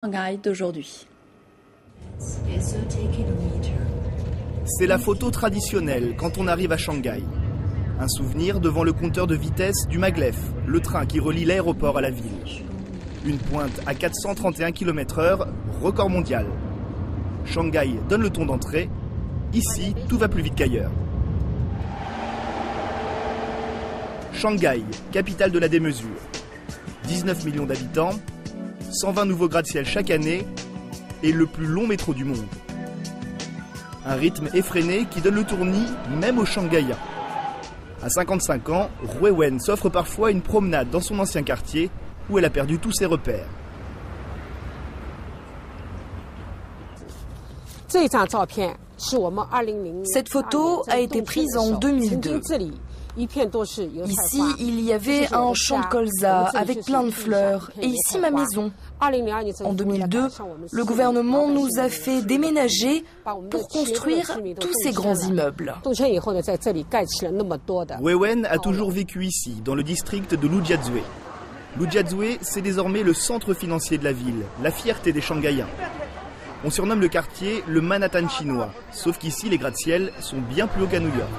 Shanghai d'aujourd'hui. C'est la photo traditionnelle quand on arrive à Shanghai. Un souvenir devant le compteur de vitesse du Maglev, le train qui relie l'aéroport à la ville. Une pointe à 431 km/h, record mondial. Shanghai donne le ton d'entrée. Ici, tout va plus vite qu'ailleurs. Shanghai, capitale de la démesure. 19 millions d'habitants, 120 nouveaux gratte-ciel chaque année et le plus long métro du monde. Un rythme effréné qui donne le tournis même aux Shanghaïens. À 55 ans, Wei Wen s'offre parfois une promenade dans son ancien quartier où elle a perdu tous ses repères. Cette photo a été prise en 2002. Ici, il y avait un champ de colza avec plein de fleurs et ici ma maison. En 2002, le gouvernement nous a fait déménager pour construire tous ces grands immeubles. Wei Wen a toujours vécu ici, dans le district de Lujiazui. Lujiazui, c'est désormais le centre financier de la ville, la fierté des Shanghaïens. On surnomme le quartier le Manhattan chinois, sauf qu'ici les gratte-ciel sont bien plus hauts qu'à New York.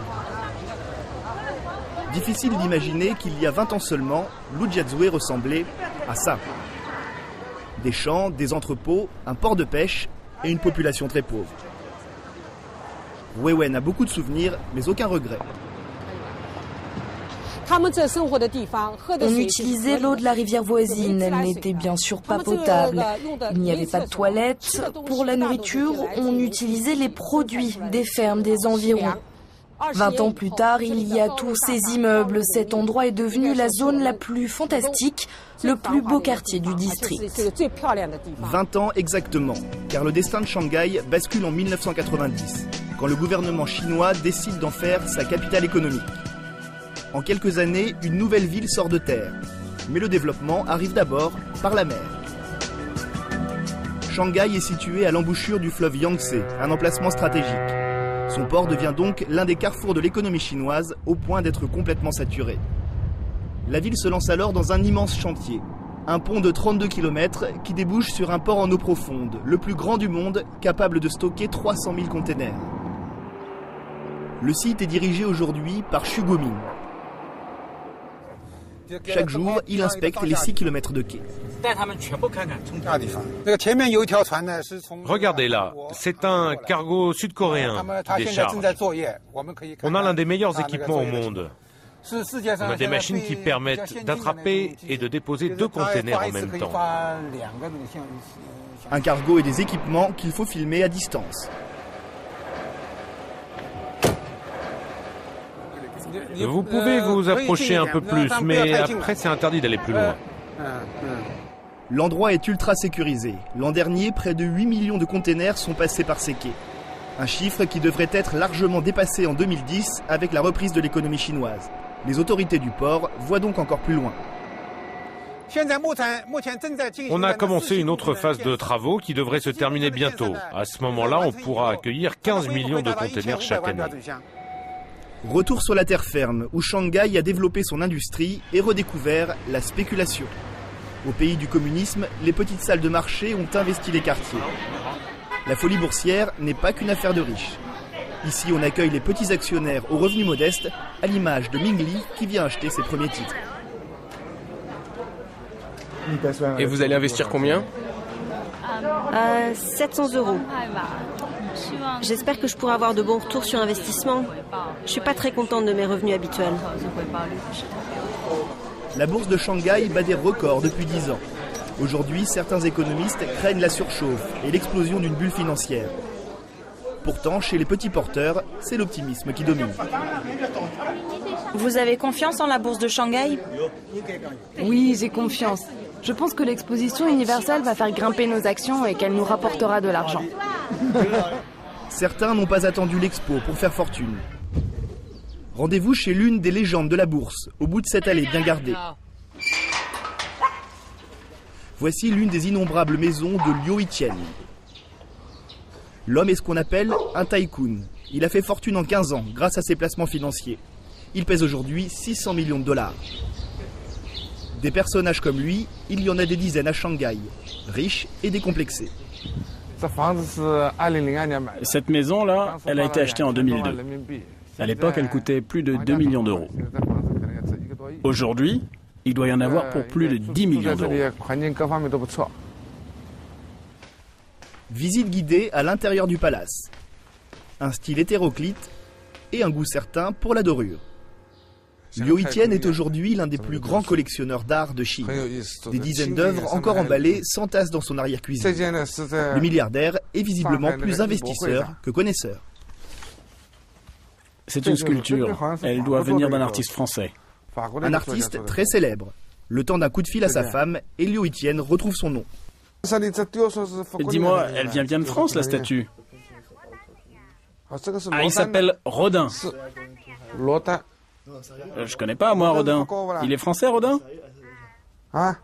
Difficile d'imaginer qu'il y a 20 ans seulement, Lujiazui ressemblait à ça. Des champs, des entrepôts, un port de pêche et une population très pauvre. Wei Wen a beaucoup de souvenirs, mais aucun regret. On utilisait l'eau de la rivière voisine, elle n'était bien sûr pas potable. Il n'y avait pas de toilettes. Pour la nourriture, on utilisait les produits des fermes des environs. 20 ans plus tard, il y a tous ces immeubles. Cet endroit est devenu la zone la plus fantastique, le plus beau quartier du district. 20 ans exactement, car le destin de Shanghai bascule en 1990, quand le gouvernement chinois décide d'en faire sa capitale économique. En quelques années, une nouvelle ville sort de terre. Mais le développement arrive d'abord par la mer. Shanghai est situé à l'embouchure du fleuve Yangtze, un emplacement stratégique. Son port devient donc l'un des carrefours de l'économie chinoise, au point d'être complètement saturé. La ville se lance alors dans un immense chantier. Un pont de 32 km qui débouche sur un port en eau profonde, le plus grand du monde, capable de stocker 300 000 containers. Le site est dirigé aujourd'hui par Xu Guoming. Chaque jour, il inspecte les 6 km de quai. Regardez là, c'est un cargo sud-coréen qui décharge. On a l'un des meilleurs équipements au monde. On a des machines qui permettent d'attraper et de déposer 2 containers en même temps. Un cargo et des équipements qu'il faut filmer à distance. Vous pouvez vous approcher un peu plus, mais après c'est interdit d'aller plus loin. L'endroit est ultra sécurisé. L'an dernier, près de 8 millions de containers sont passés par ces quais. Un chiffre qui devrait être largement dépassé en 2010 avec la reprise de l'économie chinoise. Les autorités du port voient donc encore plus loin. On a commencé une autre phase de travaux qui devrait se terminer bientôt. À ce moment-là, on pourra accueillir 15 millions de containers chaque année. Retour sur la terre ferme, où Shanghai a développé son industrie et redécouvert la spéculation. Au pays du communisme, les petites salles de marché ont investi les quartiers. La folie boursière n'est pas qu'une affaire de riches. Ici, on accueille les petits actionnaires aux revenus modestes, à l'image de Ming Li qui vient acheter ses premiers titres. Et vous allez investir combien ? 700 €. J'espère que je pourrai avoir de bons retours sur investissement. Je suis pas très contente de mes revenus habituels. La bourse de Shanghai bat des records depuis 10 ans. Aujourd'hui, certains économistes craignent la surchauffe et l'explosion d'une bulle financière. Pourtant, chez les petits porteurs, c'est l'optimisme qui domine. Vous avez confiance en la bourse de Shanghai ? Oui, j'ai confiance. Je pense que l'exposition universelle va faire grimper nos actions et qu'elle nous rapportera de l'argent. Certains n'ont pas attendu l'expo pour faire fortune. Rendez-vous chez l'une des légendes de la bourse, au bout de cette allée bien gardée. Voici l'une des innombrables maisons de Liu Yiqian. L'homme est ce qu'on appelle un tycoon. Il a fait fortune en 15 ans grâce à ses placements financiers. Il pèse aujourd'hui 600 millions de dollars. Des personnages comme lui, il y en a des dizaines à Shanghai. riche et décomplexé. Cette maison-là, elle a été achetée en 2002. À l'époque, elle coûtait plus de 2 millions d'euros. Aujourd'hui, il doit y en avoir pour plus de 10 millions d'euros. Visite guidée à l'intérieur du palace. Un style hétéroclite et un goût certain pour la dorure. Liu Yitian est aujourd'hui l'un des plus grands collectionneurs d'art de Chine. Des dizaines d'œuvres encore emballées s'entassent dans son arrière-cuisine. Le milliardaire est visiblement plus investisseur que connaisseur. C'est une sculpture. Elle doit venir d'un artiste français. Un artiste très célèbre. Le temps d'un coup de fil à sa femme, et Liu Yitian retrouve son nom. Dis-moi, elle vient bien de France, la statue? Ah, il s'appelle Rodin. Je connais pas, moi, Rodin. Il est français, Rodin? Ah,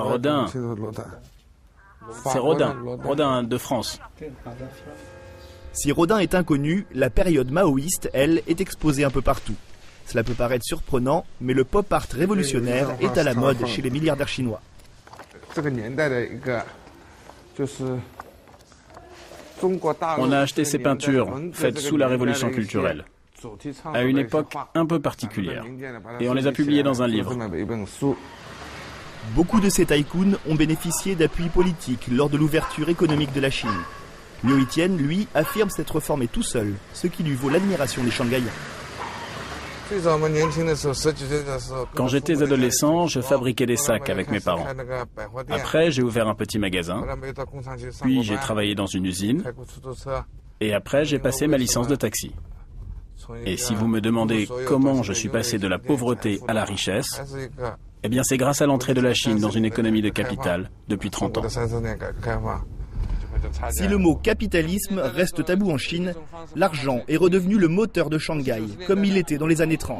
Rodin. C'est Rodin. Rodin de France. Si Rodin est inconnu, la période maoïste, elle, est exposée un peu partout. Cela peut paraître surprenant, mais le pop art révolutionnaire est à la mode chez les milliardaires chinois. On a acheté ces peintures, faites sous la révolution culturelle, à une époque un peu particulière, et on les a publiées dans un livre. Beaucoup de ces tycoons ont bénéficié d'appui politique lors de l'ouverture économique de la Chine. Liu Yitian, lui, affirme s'être formé tout seul, ce qui lui vaut l'admiration des Shanghaïens. Quand j'étais adolescent, je fabriquais des sacs avec mes parents. Après, j'ai ouvert un petit magasin, puis j'ai travaillé dans une usine, et après, j'ai passé ma licence de taxi. Et si vous me demandez comment je suis passé de la pauvreté à la richesse, eh bien c'est grâce à l'entrée de la Chine dans une économie de capital depuis 30 ans. Si le mot capitalisme reste tabou en Chine, l'argent est redevenu le moteur de Shanghai, comme il était dans les années 30.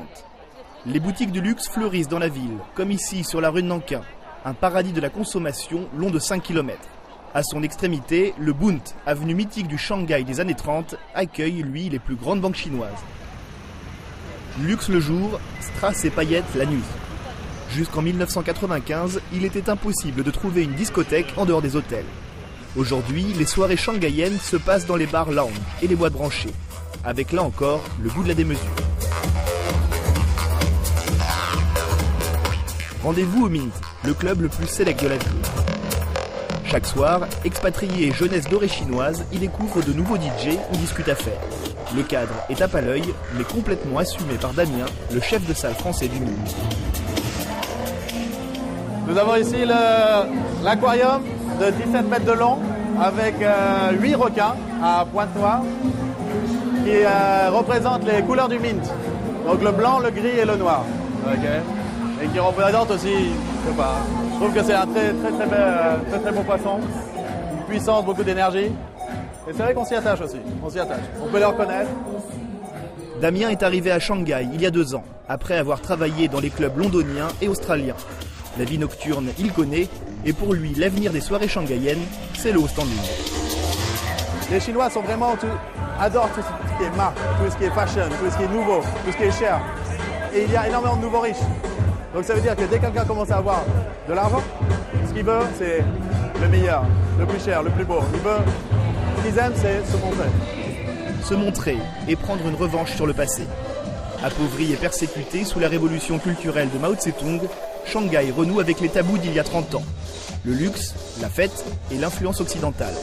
Les boutiques de luxe fleurissent dans la ville, comme ici sur la rue de Nankin, un paradis de la consommation long de 5 km. À son extrémité, le Bund, avenue mythique du Shanghai des années 30, accueille, lui, les plus grandes banques chinoises. Luxe le jour, strass et paillettes la nuit. Jusqu'en 1995, il était impossible de trouver une discothèque en dehors des hôtels. Aujourd'hui, les soirées shanghaïennes se passent dans les bars lounge et les boîtes branchées, avec là encore le goût de la démesure. Rendez-vous au Mint, le club le plus sélect de la ville. Chaque soir, expatriés et jeunesse dorée chinoise y découvrent de nouveaux DJ ou discutent affaires. Le cadre est tape à l'œil, mais complètement assumé par Damien, le chef de salle français du Mint. Nous avons ici l'aquarium de 17 mètres de long avec 8 requins à pointe noire qui représentent les couleurs du mint. Donc le blanc, le gris et le noir. Okay. Et qui représentent aussi, je sais pas, je trouve que c'est un très beau poisson, une puissance, beaucoup d'énergie. Et c'est vrai qu'on s'y attache aussi, on s'y attache. On peut les reconnaître. Damien est arrivé à Shanghai il y a 2 ans, après avoir travaillé dans les clubs londoniens et australiens. La vie nocturne, il connaît, et pour lui, l'avenir des soirées shanghaïennes, c'est le haut standing. Les Chinois adorent tout ce qui est marque, tout ce qui est fashion, tout ce qui est nouveau, tout ce qui est cher. Et il y a énormément de nouveaux riches. Donc ça veut dire que dès que quelqu'un commence à avoir de l'argent, ce qu'il veut, c'est le meilleur, le plus cher, le plus beau. Ce qu'ils aiment, c'est se montrer. Se montrer et prendre une revanche sur le passé. Appauvri et persécuté sous la révolution culturelle de Mao Tse-tung, Shanghai renoue avec les tabous d'il y a 30 ans. Le luxe, la fête et l'influence occidentale.